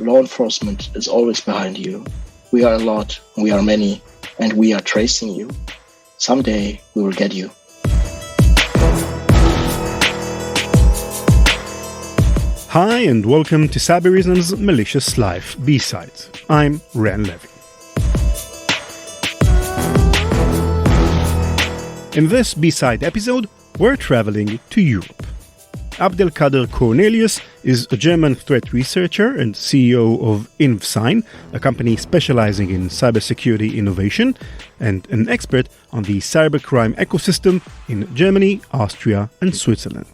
law enforcement is always behind you. We are a lot, we are many, and we are tracing you. Someday we will get you. Hi and welcome to Cyberism's Malicious Life B-Sides. I'm Ran Levy. In this B-Side episode, we're traveling to Europe. AbdelKader Curnelius is a German threat researcher and CEO of InvSign, a company specializing in cybersecurity innovation, and an expert on the cybercrime ecosystem in Germany, Austria, and Switzerland.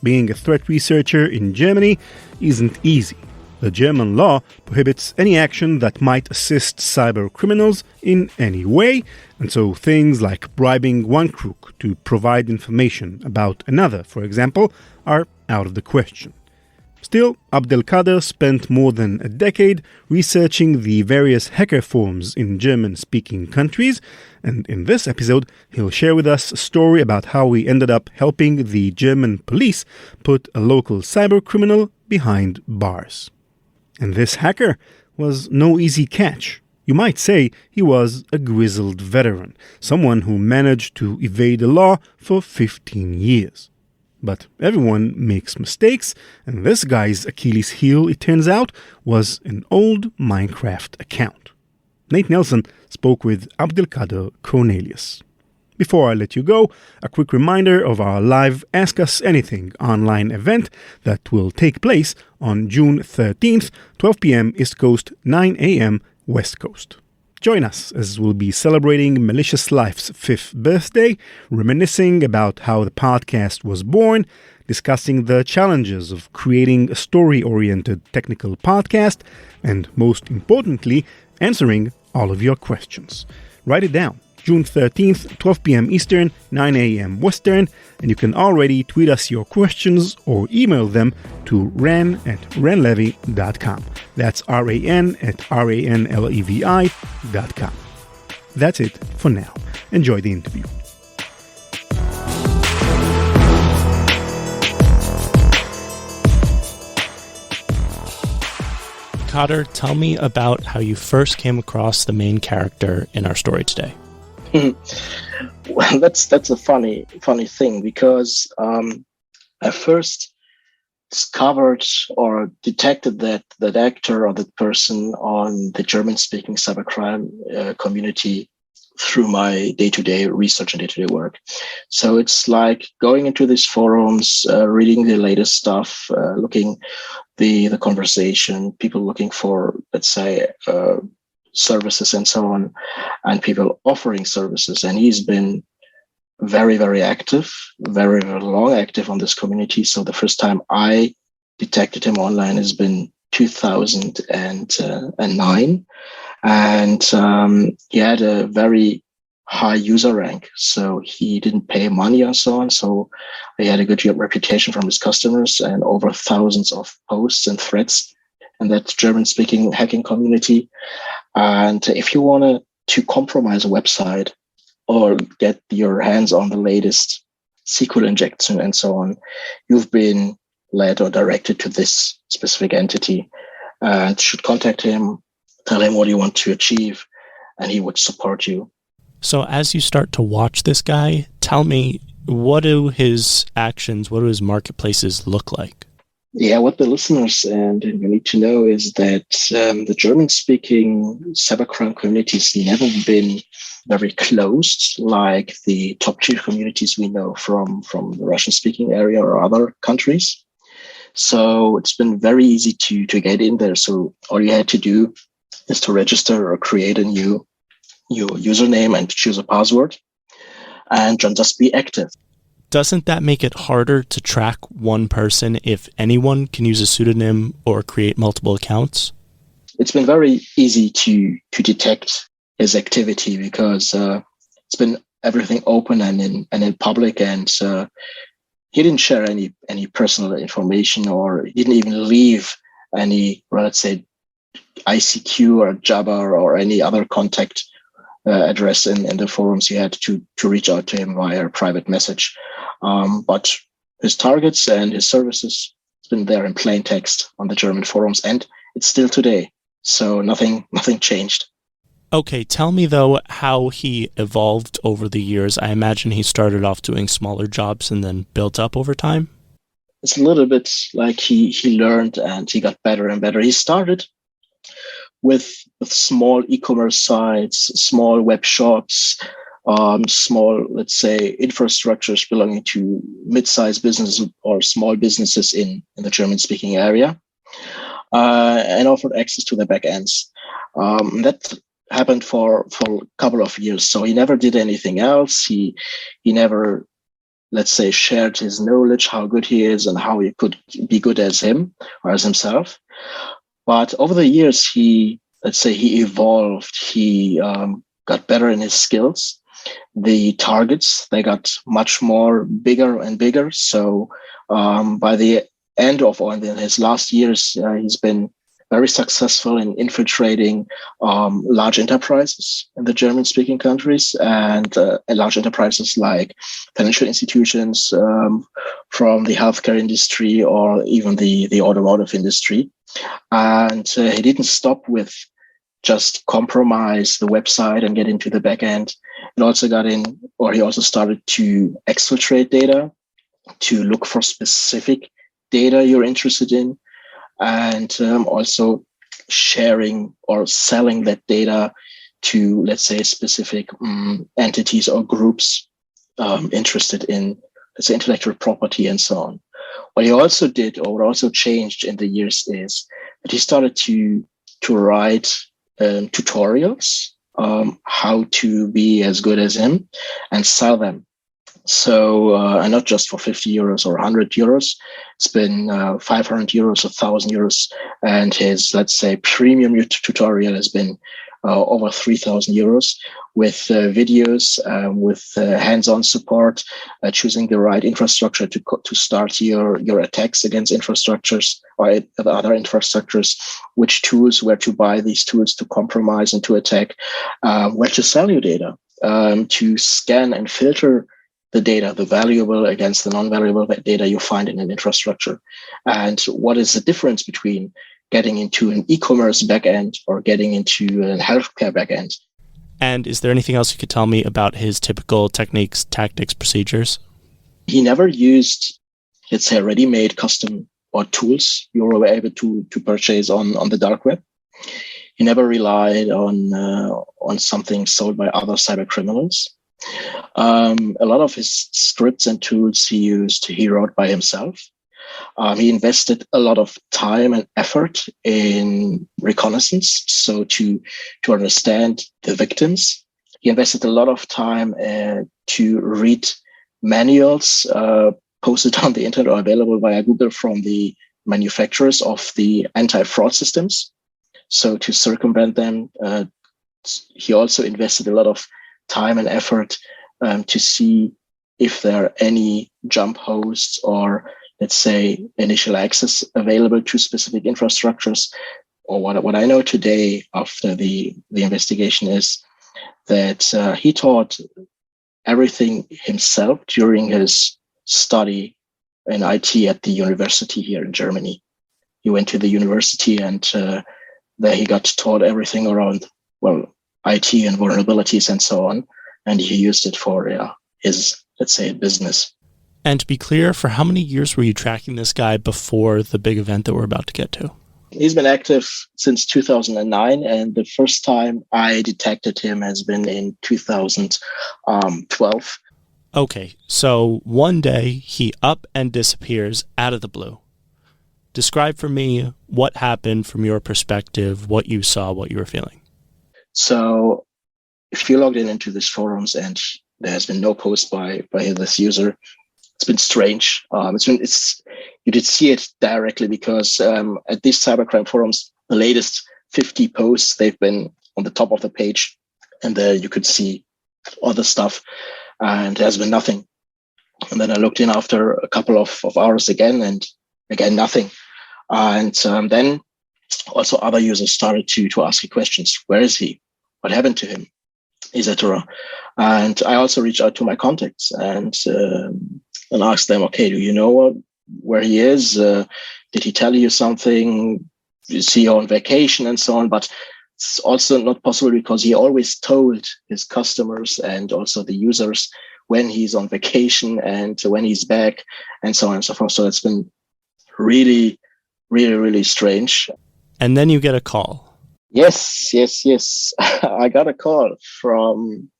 Being a threat researcher in Germany isn't easy. The German law prohibits any action that might assist cyber criminals in any way, and so things like bribing one crook to provide information about another, for example, are out of the question. Still, AbdelKader spent more than a decade researching the various hacker forms in German-speaking countries, and in this episode, he'll share with us a story about how he ended up helping the German police put a local cybercriminal behind bars. And this hacker was no easy catch. You might say he was a grizzled veteran, someone who managed to evade the law for 15 years. But everyone makes mistakes, and this guy's Achilles heel, it turns out, was an old Minecraft account. Nate Nelson spoke with AbdelKader Curnelius. Before I let you go, a quick reminder of our live Ask Us Anything online event that will take place on June 13th, 12 p.m. East Coast, 9 a.m. West Coast. Join us as we'll be celebrating Malicious Life's 5th birthday, reminiscing about how the podcast was born, discussing the challenges of creating a story-oriented technical podcast, and most importantly, answering all of your questions. Write it down. June 13th, 12 p.m. Eastern, 9 a.m. Western, and you can already tweet us your questions or email them to ran@ranlevy.com. That's RAN@RANLEVI.com. That's it for now. Enjoy the interview. Kader, tell me about how you first came across the main character in our story today. Well, that's a funny thing because I first discovered or detected that actor or that person on the German-speaking cybercrime community through my day-to-day research and day-to-day work. So it's like going into these forums, reading the latest stuff, looking the conversation, people looking for, let's say, services and so on, and people offering services. And he's been very, very active, very, very long active on this community. So the first time I detected him online has been 2009. And he had a very high user rank. So he didn't pay money and so on. So he had a good reputation from his customers and over thousands of posts and threads in that German-speaking hacking community. And if you want to compromise a website or get your hands on the latest SQL injection and so on, you've been led or directed to this specific entity and should contact him, tell him what you want to achieve, and he would support you. So as you start to watch this guy, tell me, what do his actions, what do his marketplaces look like? Yeah, what the listeners and you need to know is that the German-speaking cybercrime community's never been very closed like the top-tier communities we know from the Russian-speaking area or other countries. So it's been very easy to get in there. So all you had to do is to register or create a new username and choose a password and just be active. Doesn't that make it harder to track one person if anyone can use a pseudonym or create multiple accounts? It's been very easy to detect his activity because it's been everything open and in public, and he didn't share any personal information, or he didn't even leave any, let's say, ICQ or Jabba or any other contact address in the forums. You had to reach out to him via private message. But his targets and his services has been there in plain text on the German forums, and it's still today. So nothing changed. Okay, tell me though how he evolved over the years. I imagine he started off doing smaller jobs and then built up over time. It's a little bit like he learned and he got better and better. He started with small e-commerce sites, small web shops, small, let's say, infrastructures belonging to mid-sized businesses or small businesses in the German-speaking area, and offered access to the back ends. That happened for a couple of years. So he never did anything else. He never, let's say, shared his knowledge, how good he is and how he could be good as him or as himself. But over the years, he evolved. He got better in his skills. The targets, they got much more bigger and bigger. So by the end of or in his last years, he's been very successful in infiltrating large enterprises in the German-speaking countries and large enterprises like financial institutions, from the healthcare industry or even the automotive industry. And he didn't stop with just compromise the website and get into the back end. He also started to exfiltrate data, to look for specific data you're interested in, and also sharing or selling that data to, let's say, specific entities or groups interested in, let's say, intellectual property and so on. What he also did, or what also changed in the years, is that he started to write tutorials how to be as good as him and sell them. So, and not just for 50 euros or 100 euros, it's been 500 euros, 1,000 euros. And his, let's say, premium tutorial has been over 3,000 euros with videos, with hands-on support, choosing the right infrastructure to start your attacks against infrastructures or other infrastructures, which tools, where to buy these tools to compromise and to attack, where to sell your data, to scan and filter the data, the valuable against the non-valuable data you find in an infrastructure. And what is the difference between getting into an e-commerce backend or getting into a healthcare backend? And is there anything else you could tell me about his typical techniques, tactics, procedures? He never used, let's say, ready-made custom or tools you were able to purchase on the dark web. He never relied on something sold by other cyber criminals. A lot of his scripts and tools he wrote by himself. He invested a lot of time and effort in reconnaissance, so to understand the victims. He invested a lot of time to read manuals posted on the internet or available via Google from the manufacturers of the anti-fraud systems, so to circumvent them. He also invested a lot of time and effort to see if there are any jump hosts or, let's say, initial access available to specific infrastructures. Or what I know today after the investigation is that he taught everything himself during his study in IT at the university here in Germany. He went to the university and there he got taught everything around, IT and vulnerabilities and so on. And he used it for his, let's say, business. And to be clear, for how many years were you tracking this guy before the big event that we're about to get to? He's been active since 2009, and the first time I detected him has been in 2012. Okay, so one day he up and disappears out of the blue. Describe for me what happened from your perspective, what you saw, what you were feeling. So if you logged into these forums and there has been no post by this user, it's been strange. You did see it directly because at these cybercrime forums, the latest 50 posts, they've been on the top of the page, and there you could see other stuff, and there's been nothing. And then I looked in after a couple of hours again, and again nothing. And then also other users started to ask me questions. Where is he? What happened to him? Etc. And I also reached out to my contacts and asked them, okay, do you know where he is? Did he tell you something? is he on vacation and so on, but it's also not possible because he always told his customers and also the users when he's on vacation and when he's back and so on and so forth. So it's been really, really, really strange. And then you get a call. Yes. I got a call from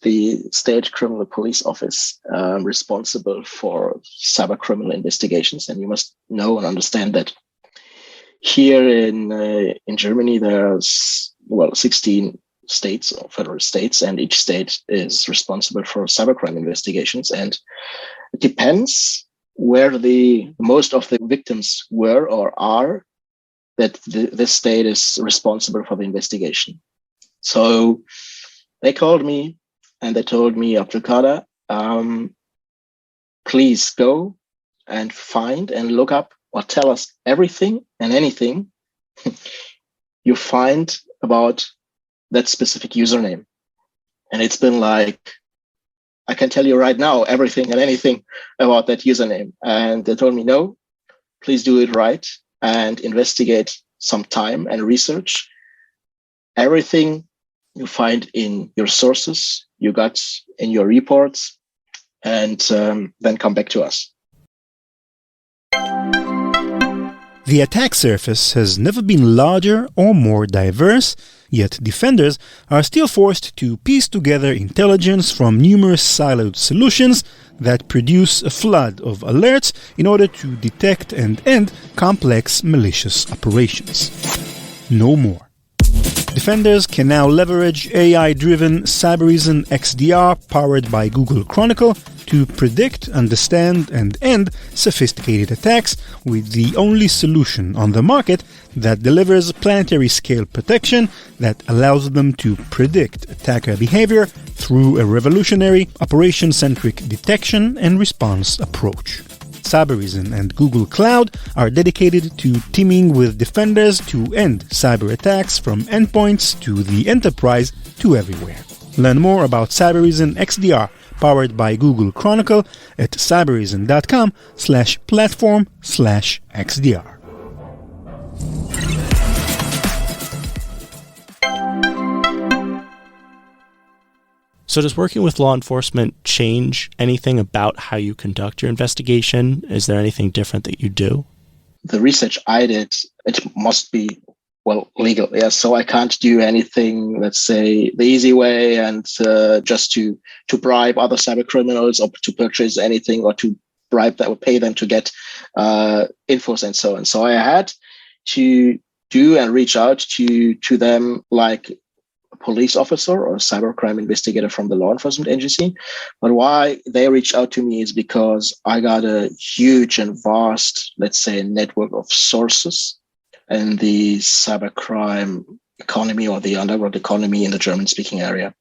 the State Criminal Police Office responsible for cybercriminal investigations. And you must know and understand that here in Germany, there's 16 states or federal states, and each state is responsible for cybercrime investigations. And it depends where the most of the victims were or are, that this state is responsible for the investigation. So they called me and they told me, AbdelKader, please go and find and look up or tell us everything and anything you find about that specific username. And it's been like, I can tell you right now, everything and anything about that username. And they told me, no, please do it right and investigate some time and research everything you find in your sources, you got in your reports, and then come back to us. The attack surface has never been larger or more diverse, yet defenders are still forced to piece together intelligence from numerous siloed solutions that produce a flood of alerts in order to detect and end complex malicious operations. No more. Defenders can now leverage AI-driven Cybereason XDR powered by Google Chronicle to predict, understand, and end sophisticated attacks with the only solution on the market that delivers planetary scale protection that allows them to predict attacker behavior through a revolutionary operation-centric detection and response approach. Cybereason and Google Cloud are dedicated to teaming with defenders to end cyber attacks from endpoints to the enterprise to everywhere. Learn more about Cybereason XDR powered by Google Chronicle at cybereason.com/platform/XDR. So does working with law enforcement change anything about how you conduct your investigation? Is there anything different that you do? The research I did, it must be, legal. Yeah, so I can't do anything, let's say, the easy way and just to bribe other cyber criminals or to purchase anything or to bribe that or pay them to get infos and so on. So I had to do and reach out to them like police officer or cybercrime investigator from the law enforcement agency. But why they reached out to me is because I got a huge and vast, let's say, network of sources in the cybercrime economy or the underground economy in the German-speaking area.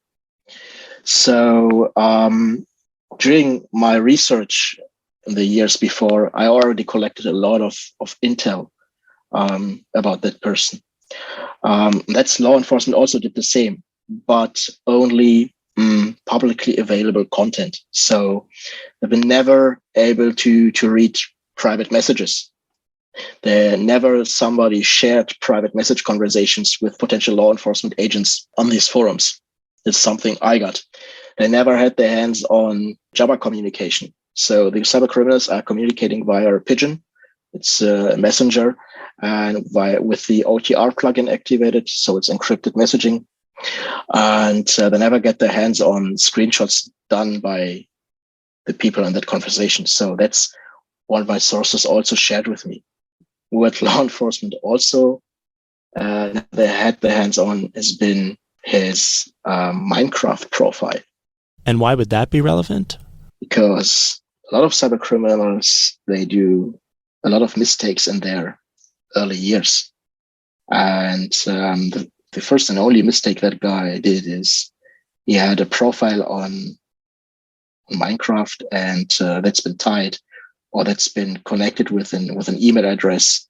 So during my research in the years before, I already collected a lot of intel about that person. That's law enforcement also did the same, but only publicly available content. So they've been never able to read private messages. Never somebody shared private message conversations with potential law enforcement agents on these forums. It's something I got. They never had their hands on Jabber communication. So the cyber criminals are communicating via Pigeon. It's a messenger and with the OTR plugin activated, so it's encrypted messaging. And they never get their hands on screenshots done by the people in that conversation. So that's one of my sources also shared with me. What law enforcement also they had their hands on has been his Minecraft profile. And why would that be relevant? Because a lot of cyber criminals, they do a lot of mistakes in their early years. And the first and only mistake that guy did is he had a profile on Minecraft, and that's been tied or that's been connected with an email address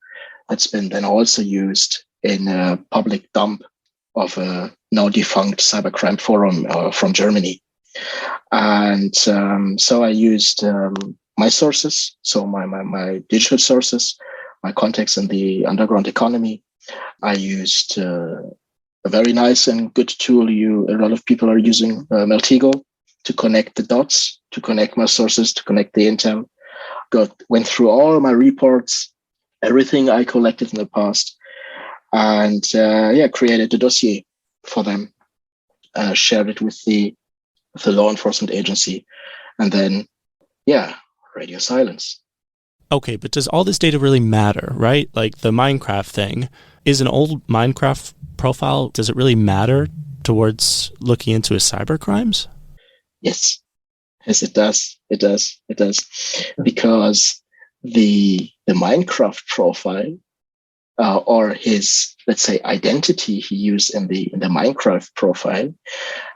that's been then also used in a public dump of a now defunct cybercrime forum from Germany. And so I used my sources, so my digital sources, my contacts in the underground economy, I used a very nice and good tool a lot of people are using, Maltego, to connect the dots, to connect my sources, to connect the intel. Went through all my reports, everything I collected in the past, and created a dossier for them, shared it with the law enforcement agency, and then radio silence. Okay, but does all this data really matter, right? Like the Minecraft thing, is an old Minecraft profile, does it really matter towards looking into his cyber crimes? Yes, it does. It does. Because the Minecraft profile, or his, let's say, identity he used in the Minecraft profile,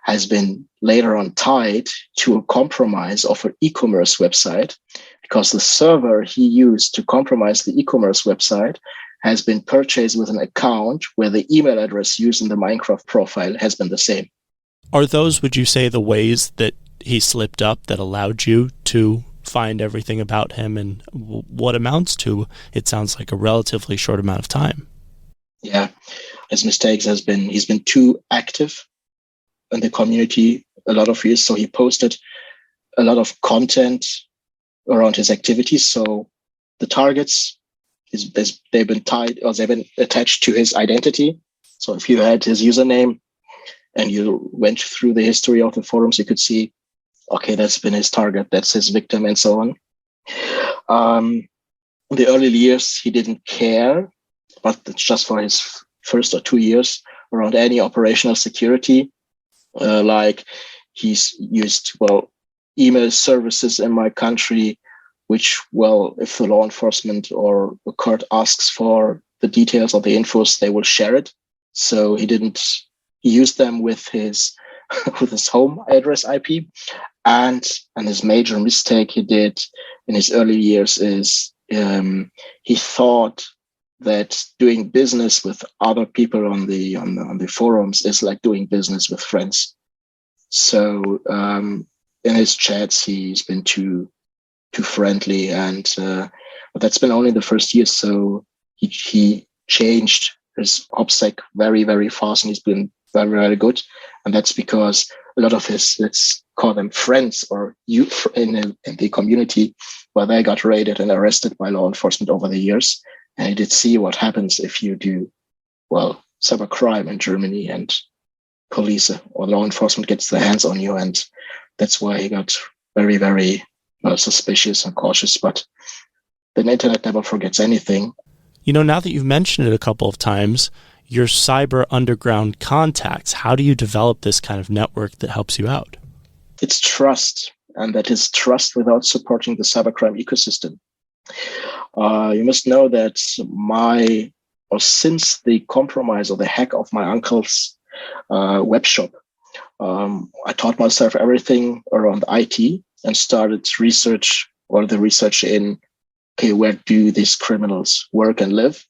has been later on tied to a compromise of an e-commerce website, because the server he used to compromise the e-commerce website has been purchased with an account where the email address used in the Minecraft profile has been the same. Are those, would you say, the ways that he slipped up that allowed you to find everything about him in what amounts to, it sounds like, a relatively short amount of time? Yeah, his mistakes he's been too active in the community a lot of years. So he posted a lot of content around his activities. So the targets, they've been tied, or they've been attached to his identity. So if you had his username and you went through the history of the forums, you could see, okay, that's been his target, that's his victim, and so on. In the early years, he didn't care, but it's just for his first or 2 years around any operational security. Like he's used, email services in my country, which, if the law enforcement or the court asks for the details or the infos, they will share it. So he used them with his with his home address IP. And his major mistake he did in his early years is he thought that doing business with other people on the forums is like doing business with friends. So in his chats, he's been too friendly, and but that's been only the first year. So he changed his OPSEC very, very fast, and he's been very, very good. And that's because a lot of his, let's call them friends or youth in the community, they got raided and arrested by law enforcement over the years. And he did see what happens if you do, cybercrime in Germany, and police or law enforcement gets their hands on you. And that's why he got very, very suspicious and cautious. But the internet never forgets anything. Now that you've mentioned it a couple of times, your cyber underground contacts, how do you develop this kind of network that helps you out? It's trust, and that is trust without supporting the cybercrime ecosystem. You must know that since the compromise or the hack of my uncle's web shop, I taught myself everything around IT and started the research in, where do these criminals work and live?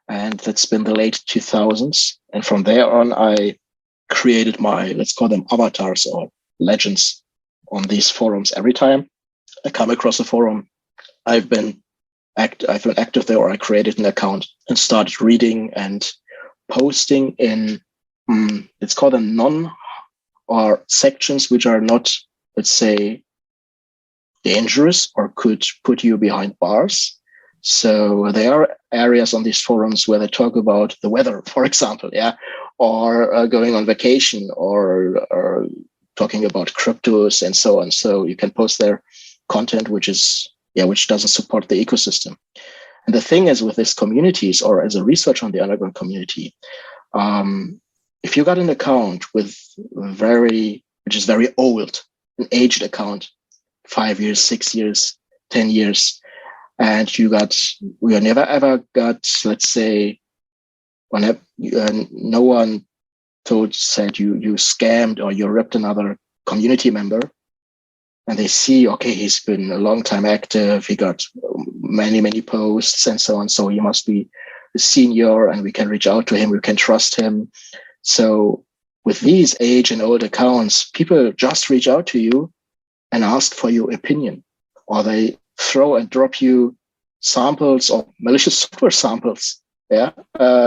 And that's been the late 2000s. And from there on, I created my, let's call them avatars or legends on these forums. Every time I come across a forum, I've been active there, or I created an account and started reading and posting in, let's call them or sections which are not, let's say, dangerous or could put you behind bars. So there are areas on these forums where they talk about the weather, for example, or going on vacation, or talking about cryptos and so on. So you can post their content, which doesn't support the ecosystem. And the thing is, with these communities, or as a research on the underground community, if you got an account which is very old, an aged account, 5 years, 6 years, 10 years, and we never ever got, let's say, no one said you scammed or you ripped another community member, and they see, okay, he's been a long time active, he got many, many posts and so on, so he must be a senior and we can reach out to him, we can trust him. So with these age and old accounts, people just reach out to you and ask for your opinion, or they throw and drop you samples or malicious software samples Yeah.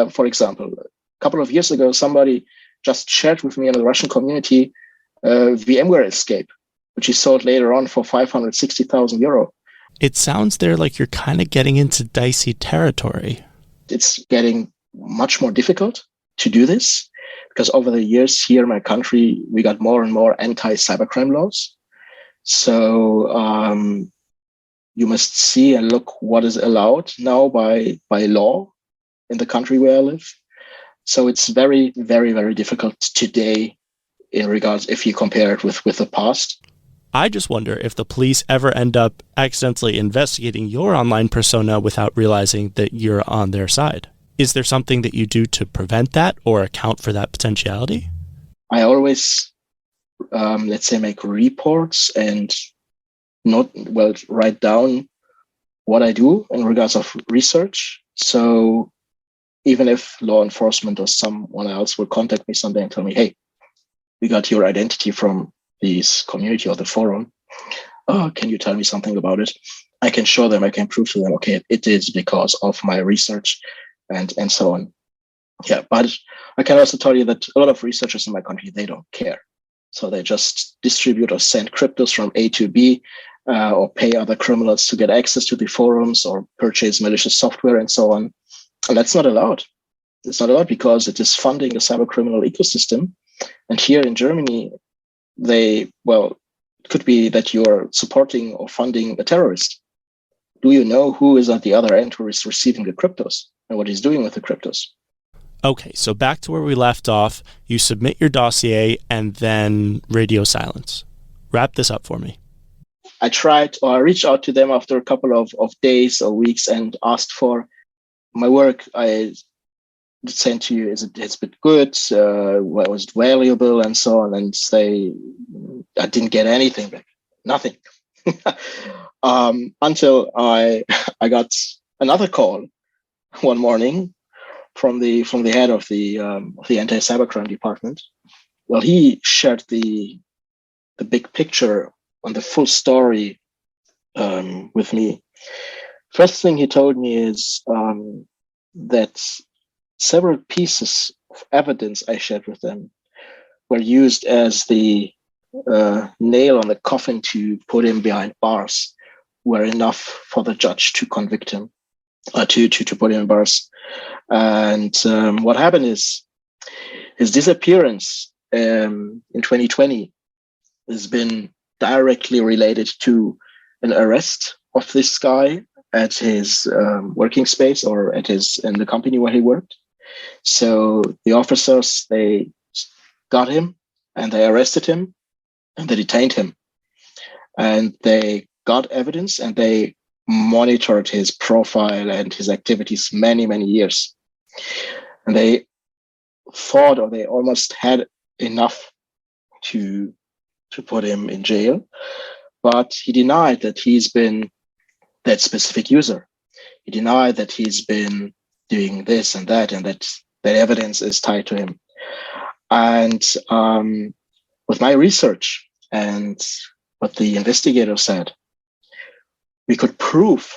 For example, a couple of years ago, somebody just shared with me in the Russian community VMware escape, which he sold later on for 560,000 euro. It sounds there like you're kind of getting into dicey territory. It's getting much more difficult to do this because over the years here in my country, we got more and more anti-cybercrime laws. So you must see and look what is allowed now by law in the country where I live. So it's very, very, very difficult today in regards if you compare it with the past. I just wonder if the police ever end up accidentally investigating your online persona without realizing that you're on their side. Is there something that you do to prevent that or account for that potentiality? I always, let's say, make reports and write down what I do in regards of research. So even if law enforcement or someone else will contact me someday and tell me, hey, we got your identity from this community or the forum. Oh, can you tell me something about it? I can show them, I can prove to them, okay, it is because of my research and so on. Yeah, but I can also tell you that a lot of researchers in my country, they don't care. So they just distribute or send cryptos from A to B or pay other criminals to get access to the forums or purchase malicious software and so on. And that's not allowed. It's not allowed because it is funding a cybercriminal ecosystem. And here in Germany, it could be that you're supporting or funding a terrorist. Do you know who is at the other end who is receiving the cryptos and what he's doing with the cryptos? Okay, so back to where we left off. You submit your dossier and then radio silence. Wrap this up for me. I reached out to them after a couple of days or weeks and asked for my work. I sent to you, has been good, was it valuable and so on, and I didn't get anything back, nothing. Until I got another call one morning from the head of the anti-cybercrime department. Well, he shared the big picture on the full story with me. First thing he told me is that several pieces of evidence I shared with them were used as the nail on the coffin to put him behind bars, were enough for the judge to convict him, to put him in bars. And what happened is his disappearance in 2020 has been directly related to an arrest of this guy at his working space or in the company where he worked. So the officers, they got him and they arrested him and they detained him. And they got evidence and they monitored his profile and his activities many, many years. And they thought, or they almost had enough to put him in jail. But he denied that he's been that specific user. He denied that he's been doing this and that evidence is tied to him. And with my research and what the investigator said, we could prove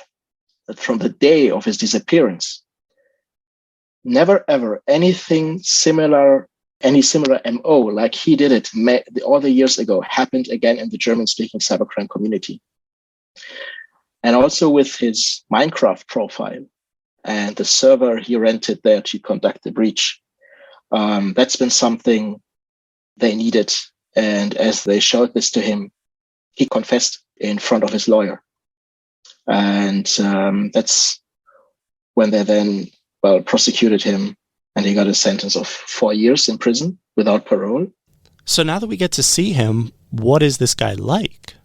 that from the day of his disappearance, never ever any similar MO like he did it all the years ago happened again in the German-speaking cybercrime community. And also with his Minecraft profile and the server he rented there to conduct the breach. That's been something they needed. And as they showed this to him, he confessed in front of his lawyer. And that's when they then, prosecuted him and he got a sentence of 4 years in prison without parole. So now that we get to see him, what is this guy like?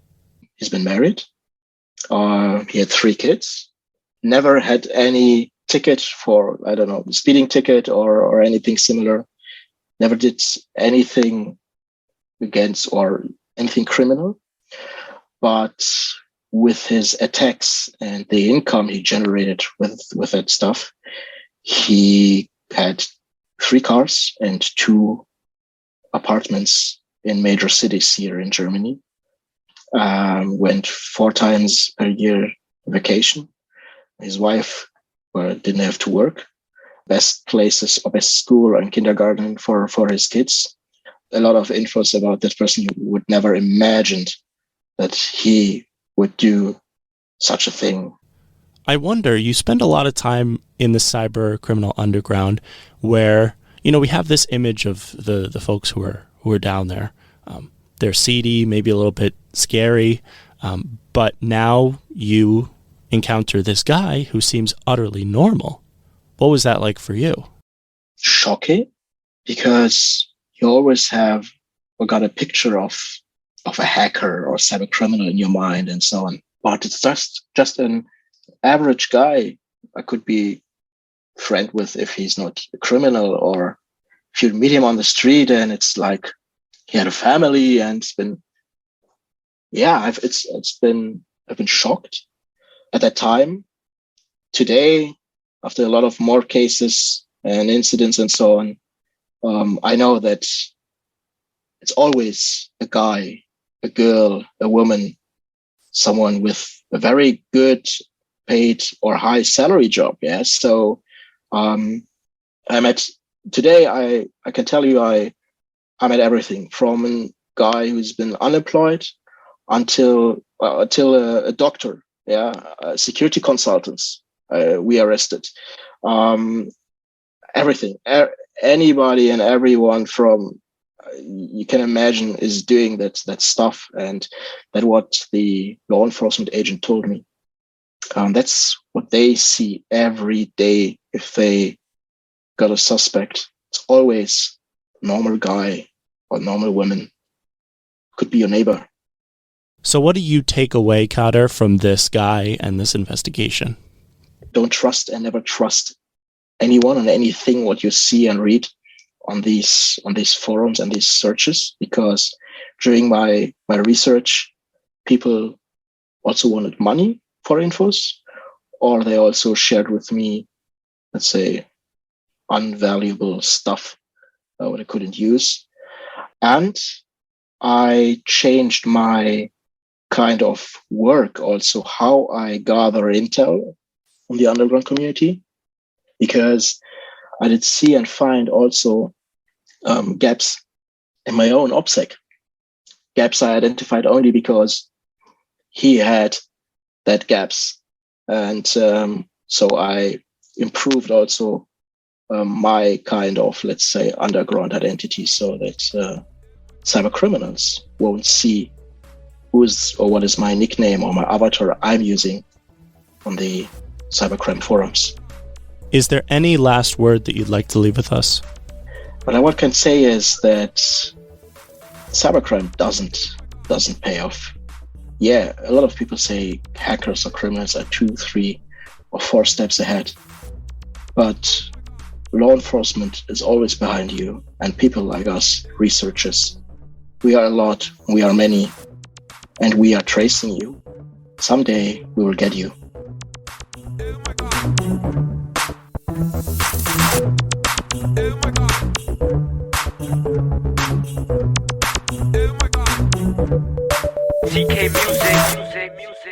He's been married. He had 3 kids. Never had any ticket for, speeding ticket or anything similar. Never did anything against or anything criminal. But with his attacks and the income he generated with that stuff, he had 3 cars and 2 apartments in major cities here in Germany. Went 4 times per year vacation. His wife didn't have to work. best places or best school and kindergarten for his kids. A lot of infos about that person who would never imagined that he would do such a thing. I wonder, you spend a lot of time in the cyber criminal underground where, we have this image of the folks who are down there. They're seedy, maybe a little bit scary, but now you encounter this guy who seems utterly normal. What was that like for you? Shocking, because you always have or got a picture of a hacker or cyber criminal in your mind and so on. But it's just an average guy I could be friend with if he's not a criminal, or if you meet him on the street and it's like he had a family and it's been, I've been shocked at that time. Today, after a lot of more cases and incidents and so on, I know that it's always a guy, a girl, a woman, someone with a very good paid or high salary job. Yeah. So I can tell you I met everything from a guy who's been unemployed until a doctor. Yeah. Security consultants. We arrested. Everything. Anybody and everyone from you can imagine is doing that stuff, and that what the law enforcement agent told me. That's what they see every day. If they got a suspect, it's always a normal guy or normal woman. Could be your neighbor. So what do you take away, Kader, from this guy and this investigation? Don't trust and never trust anyone and anything what you see and read on these forums and these searches, because during my research, people also wanted money for infos, or they also shared with me, let's say, unvaluable stuff what I couldn't use. And I changed my kind of work also, how I gather intel on the underground community, because I did see and find also gaps in my own OPSEC. Gaps I identified only because he had that gaps. And so I improved also my kind of, let's say, underground identity, so that cyber criminals won't see who is or what is my nickname or my avatar I'm using on the cybercrime forums. Is there any last word that you'd like to leave with us? What I can say is that cybercrime doesn't pay off. Yeah, a lot of people say hackers or criminals are 2, 3, or 4 steps ahead. But law enforcement is always behind you, and people like us, researchers, we are a lot, we are many, and we are tracing you. Someday we will get you. CK Music.